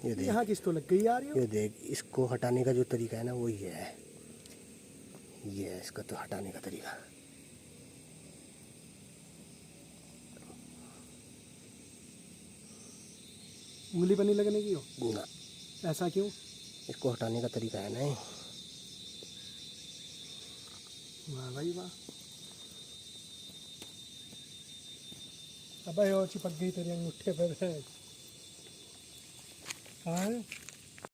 ये देख, यहाँ किस तो लग गई यार ये देख, इसको हटाने का जो तरीका है ना वो ये है इसका तो हटाने का तरीका। उंगली पर नहीं लगने की हो ना, ऐसा क्यों? इसको हटाने का तरीका है ना ये। वाह भाई वाह। अबे वो चिपक गई तेरे अंगूठे पर है। हाँ